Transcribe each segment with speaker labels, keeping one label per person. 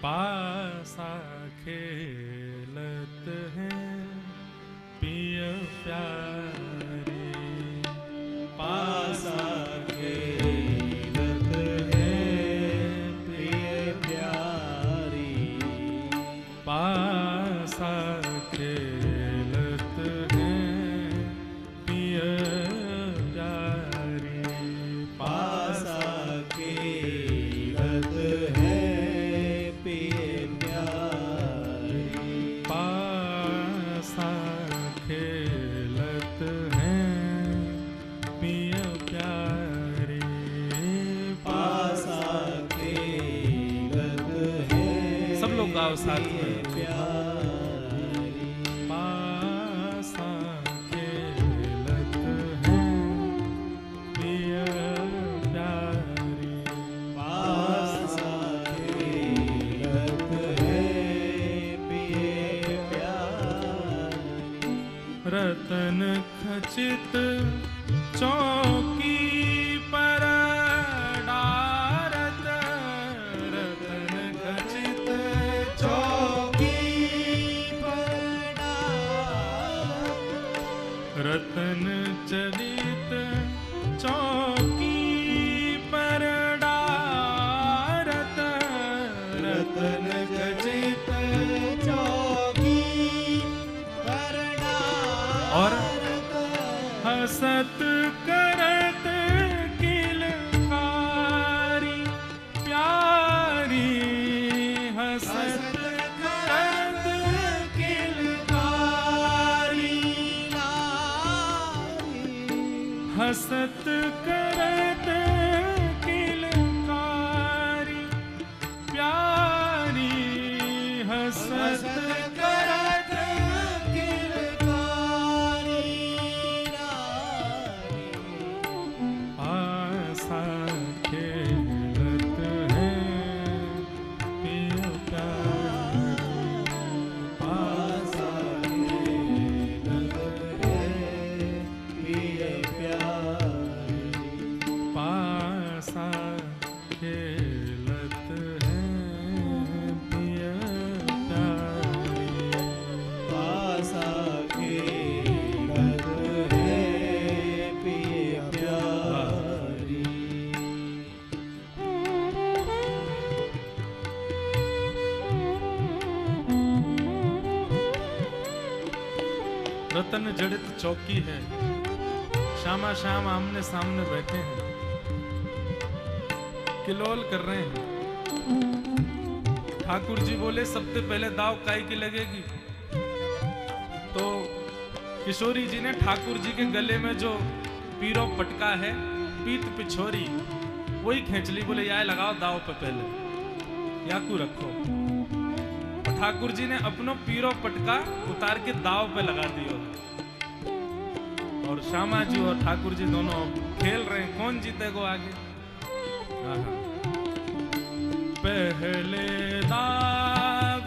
Speaker 1: पासा खेलत हैं पिय प्यारे,
Speaker 2: पासा खेलत हैं प्रिय प्यारी,
Speaker 1: पासा खेलत हैं पिय प्यारे,
Speaker 2: पासा खेलत हैं प्रिय प्यारी,
Speaker 1: पासा खेलत हैं पिय प्यारे,
Speaker 2: पासा खेलत हैं
Speaker 1: सब लोग गाओ साथ में।
Speaker 2: प्यारी,
Speaker 1: पासा खेलत हैं पिय प्यारे,
Speaker 2: पासा खेलत हैं प्रिय प्यारी,
Speaker 1: रतन खचित चौकी पर डारत, रतन खचित
Speaker 2: चौकी पर डारत,
Speaker 1: रतन चरित चौकी पर डारत, रतन खचित
Speaker 2: चौकी पर
Speaker 1: और
Speaker 2: डारत,
Speaker 1: हसत करत किलकारी प्यारी, हसत करत
Speaker 2: किलकारी
Speaker 1: हसत करत किलकारी प्यारी, हसत करत पासा खेलत हैं पिय प्यारे,
Speaker 2: पासा खेलत हैं प्रिय प्यारी,
Speaker 1: पासा खेलत हैं पिय प्यारे,
Speaker 2: पासा खेलत हैं प्रिय प्यारी,
Speaker 1: रतन जड़ित चौकी है, श्यामा श्याम आमने सामने बैठे हैं, किलोल कर रहे हैं। ठाकुर जी बोले सबसे पहले दाव काई की लगेगी, तो किशोरी जी ने ठाकुर जी के गले में जो पीरो पटका है पीत पिछोरी वही खींच ली, बोले याय लगाओ दाव पे पहले, याकू रखो। ठाकुर जी ने अपनो पीरो पटका उतार के दाव पे लगा दियो, और श्यामा जी और ठाकुर जी दोनों खेल रहे हैं कौन जीतेगा आगे। आहा। पहले दाव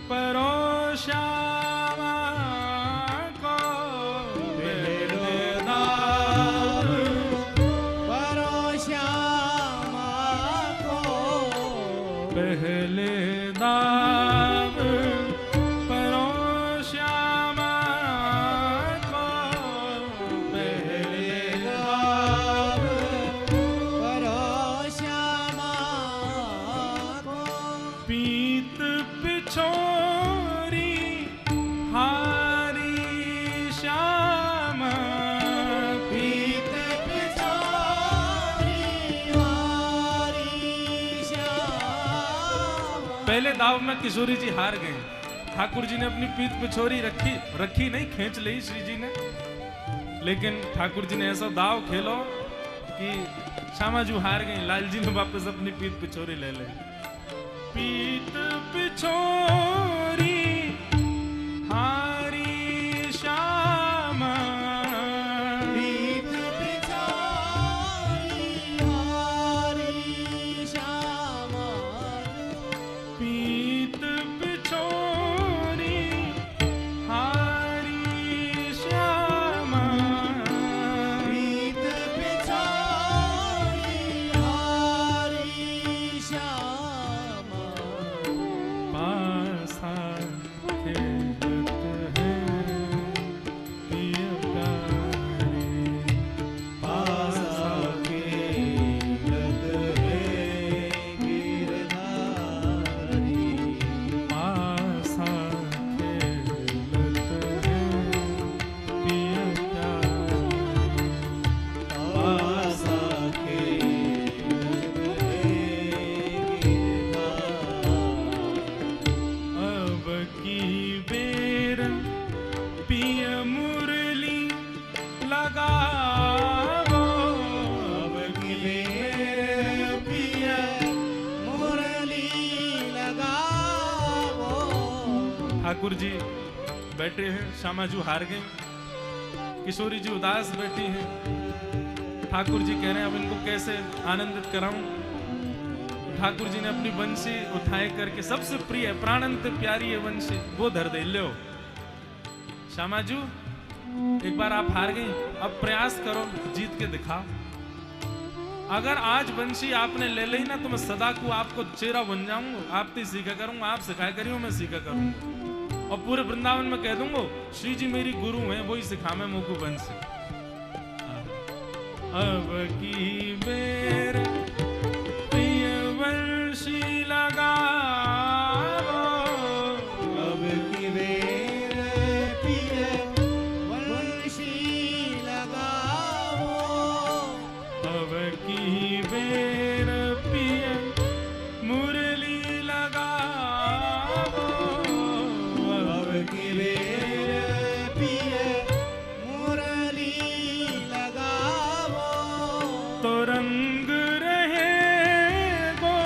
Speaker 1: परो श्यामा को, पहले दाव
Speaker 2: परो श्यामा को,
Speaker 1: पहले दाव परो श्यामा को, पहले
Speaker 2: दाव परो श्यामा को,
Speaker 1: पीत पिछोरी हारी श्यामा,
Speaker 2: पीत पिछोरी हारी श्यामा,
Speaker 1: पहले दाव में किशोरी जी हार गए। ठाकुर जी ने अपनी पीठ पे छोरी रखी नहीं, खींच ली श्री जी ने, लेकिन ठाकुर जी ने ऐसा दाव खेलो कि श्यामा जी हार गई। लाल जी ने वापस अपनी पीठ पे छोरी ले ली। पीठ पे छोरी हारी श्यामा,
Speaker 2: पीत पिछोरी हारी श्यामा,
Speaker 1: पीठ पे छोरी हारी श्यामा,
Speaker 2: पीत पिछोरी हारी
Speaker 1: ठाकुर जी बैठे हैं, श्यामा जी हार गए, किशोरी जी उदास बैठी हैं। ठाकुर जी कह रहे हैं अब इनको कैसे आनंदित कराऊं। ठाकुर जी ने अपनी बंसी उठाए करके, सबसे प्रिय प्राणंत प्यारी है बंसी, वो धर दे लो। श्यामा जी एक बार आप हार गई, अब प्रयास करो, जीत के दिखाओ। अगर आज बंसी आपने ले ली ना तो मैं सदा को आपको चेहरा बन जाऊंगा, आप तो सीखा करूंगा, आप सिखाया करियो मैं सीखा करूंगा, और पूरे वृंदावन में कह दूंगा श्री जी मेरी गुरु हैं, वही सिखावे मुझको बंसी। अब की बेर प्रिय बंसी लगावो,
Speaker 2: अब की बेर प्रिय बंसी लगावो,
Speaker 1: अब की बेर प्रिय मुरली लगावो,
Speaker 2: अब की बेर प्रिय मुरली लगावो,
Speaker 1: तो रंग रहे गो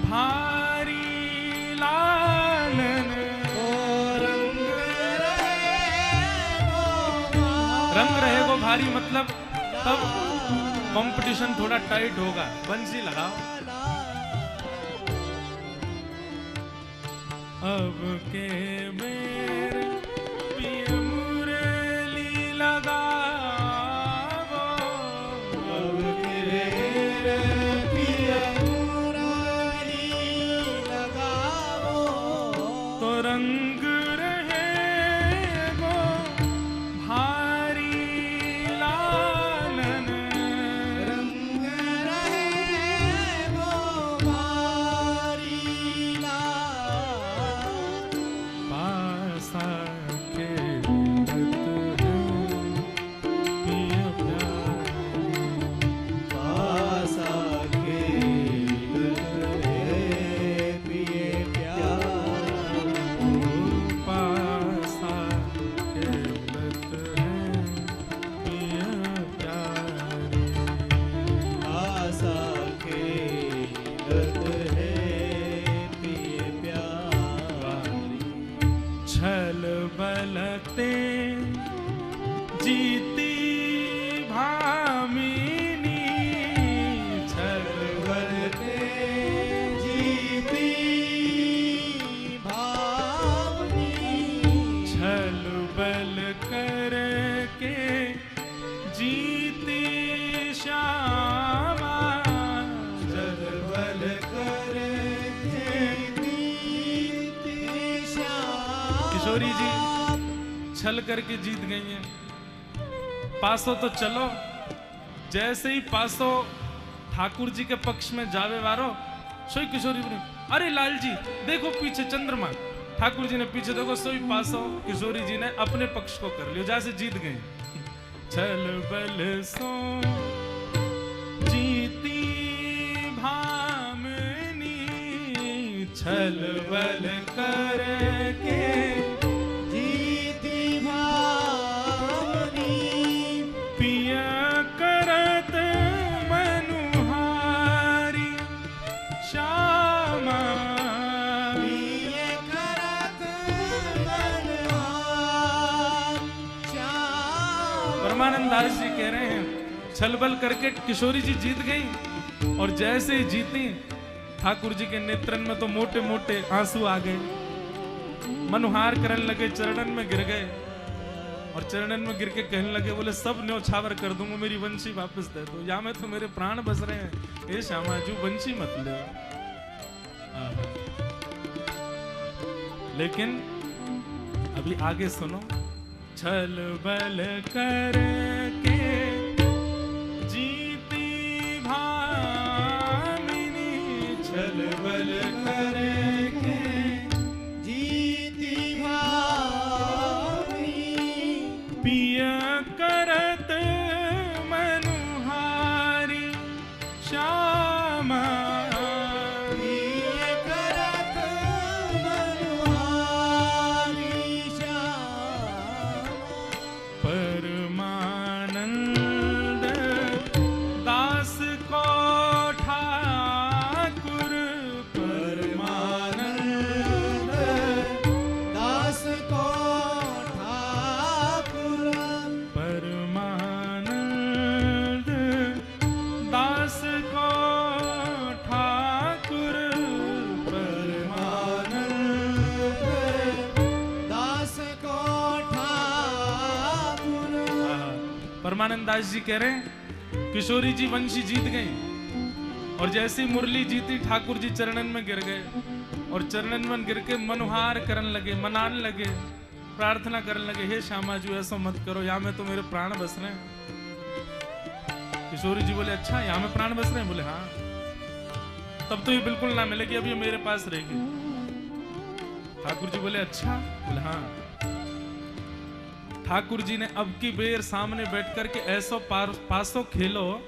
Speaker 1: भारी लालन, रंग रहे गो भारी मतलब तब कंपटीशन थोड़ा टाइट होगा। बंसी लगाओ। अब के बेर पिय मुरली लगावो,
Speaker 2: अब की बेर प्रिय मुरली लगावो,
Speaker 1: तो रंग रहे गो भारी लालन,
Speaker 2: रंग रहे गो भारी लाल,
Speaker 1: पासा खेलत है पिय प्यारी,
Speaker 2: पासा खेलत है प्रिय प्यार,
Speaker 1: पासा खेलत है पिय प्यारी।
Speaker 2: पासा खेलत है प्रिय प्यारी,
Speaker 1: छल बलते जीती भामिनी, छल बलते
Speaker 2: जीती भावनी,
Speaker 1: छल बल कर के जीती श्यामा, छल बल कर
Speaker 2: जीती श्याम,
Speaker 1: किशोरी जी छल करके जीत गई हैं। पासो तो चलो, जैसे ही पासो ठाकुर जी के पक्ष में जावे वारो, सोई किशोरी बोली अरे लाल जी देखो पीछे चंद्रमा। ठाकुर जी ने पीछे देखो, सोई पासो किशोरी जी ने अपने पक्ष को कर लिया, जैसे जीत गए। छल बल सो जीती भामिनी, छल बल करके
Speaker 2: जीती भावनी,
Speaker 1: पिय करत मनुहारी श्यामा,
Speaker 2: प्रिय करत मनहार श्याम,
Speaker 1: परमानंद दास जी कह रहे हैं छल बल करके किशोरी जी जीत गई, और जैसे ही जीती ठाकुर जी के नेत्रन में तो मोटे मोटे आंसू आ गए, मनुहार करने लगे, चरणन में गिर गए, और चरणन में गिर के कहने लगे बोले सब न्योछावर कर दूंगा, मेरी बंसी वापस दे दो, या में तो मेरे प्राण बस रहे हैं, ए श्यामा जी बंसी मत ले। लेकिन अभी आगे सुनो। छल बल करके जीती भामिनी, छल बल करके
Speaker 2: जीती भावनी,
Speaker 1: पिय करत मनुहारी श्यामा,
Speaker 2: प्रिय करत मनहारी श्याम,
Speaker 1: परमानंद परमानंद दास जी कह रहे हैं किशोरी जी वंशी जीत गई और जैसी मुरली जीती ठाकुर जी चरणन में गिर गए और चरणन में गिर के मनुहार करने लगे, मनाने लगे, प्रार्थना करने लगे, हे श्यामा जी ऐसा मत करो, यहाँ में तो मेरे प्राण बस रहे हैं। किशोरी जी बोले अच्छा यहाँ में प्राण बस रहे हैं? बोले हाँ। तब तो ये बिल्कुल ना मिलेगी, अब ये मेरे पास रहेगी। ठाकुर जी बोले अच्छा? बोले हाँ। ठाकुर जी ने अब की बेर सामने बैठ कर के ऐसो पासो खेलो,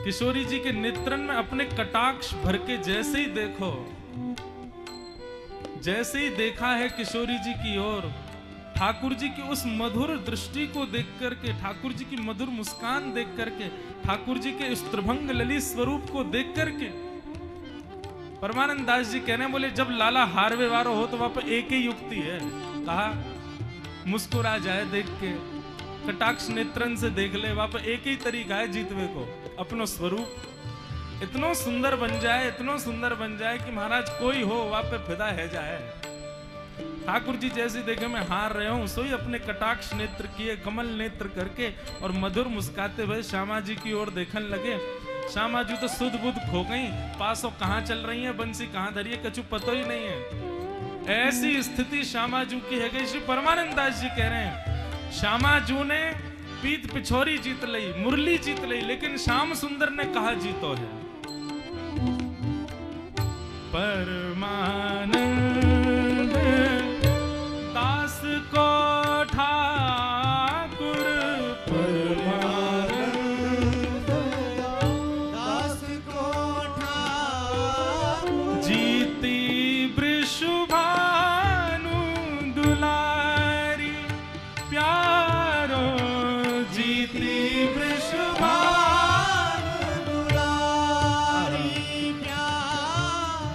Speaker 1: किशोरी जी के नेत्रन में अपने कटाक्ष भर के जैसे ही देखो, जैसे ही देखा है किशोरी जी की ओर, ठाकुर जी की उस मधुर दृष्टि को देख करके, ठाकुर जी की मधुर मुस्कान देख करके, ठाकुर जी के उस त्रिभंग ललित स्वरूप को देख करके परमानंद दास जी कहने बोले जब लाला हार व्यवहारो हो तो वहां पर एक ही युक्ति है, कहा मुस्कुरा जाए देख के, कटाक्ष नेत्रन से देख ले, वहां पर एक ही तरीका है जीतवे को, अपनो स्वरूप इतना सुंदर बन जाए, इतना सुंदर बन जाए कि महाराज कोई हो वहां पे फिदा है जाए। ठाकुर जी जैसे देखे मैं हार रहे हूं, सोई अपने कटाक्ष नेत्र किए, कमल नेत्र करके और मधुर मुस्काते हुए श्यामा जी की ओर देखने लगे। श्यामा जी तो सुध बुध खो गई, पासो कहां चल रही है, बंसी कहां धरी है, कछु पता ही नहीं है। ऐसी स्थिति श्यामा जी की है गई। श्री परमानंद दास जी कह रहे हैं श्यामा जी ने पीत पिछोरी जीत ली, मुरली जीत ली, लेकिन श्याम सुंदर ने कहा जीतो है। परमानंद दास को ठाकुर,
Speaker 2: परमानंद दास को ठाकुर,
Speaker 1: जीती वृषभानु दुलारी प्यारो, जीती वृषभानु
Speaker 2: दुलारी प्यार।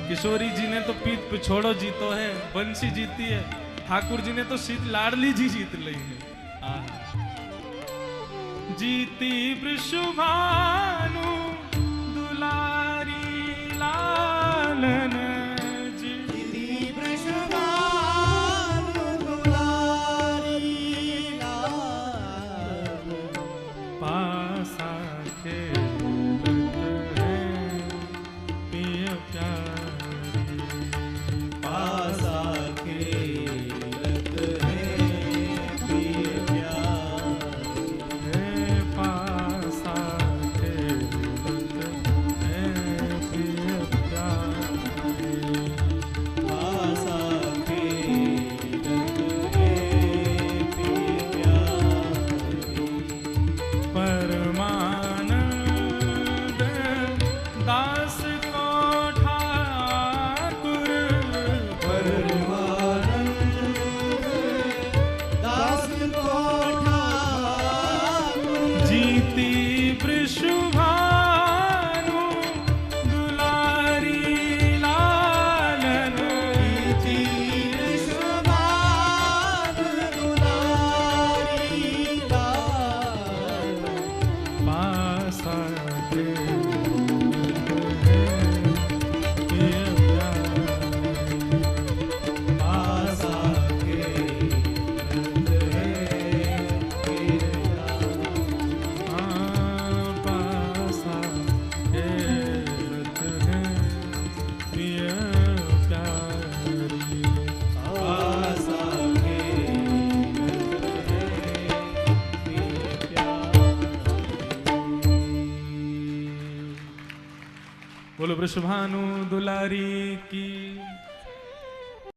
Speaker 1: किशोरी जी ने तो पीत पिछोड़ो जीतो है, बंसी जीती है, ठाकुर जी ने तो शीत लाडली जी जीत ली है। जीती वृषभानु दुलारी लालन जी,
Speaker 2: जीती वृषभानु दुलारी लाल,
Speaker 1: पासा खेलत है पिय प्यारी,
Speaker 2: पासा खेलत है पिय प्यारी,
Speaker 1: है पासा खेलत है पिय प्यारी।
Speaker 2: पासा खेलत है पिय प्यारी।
Speaker 1: परमानंद दास को ठाकुर,
Speaker 2: परमानंद दास को ठाकुर,
Speaker 1: जीती वृषभानु दुलारी लालन,
Speaker 2: जीती वृषभानु दुलारी लाल,
Speaker 1: पासा खेलत है पिय प्यारी।
Speaker 2: पासा खेलत है पिय प्यारी।
Speaker 1: पासा खेलत है पिय प्यारी।
Speaker 2: पासा खेलत है पिय प्यारी।
Speaker 1: बोलो वृषभानु दुलारी की।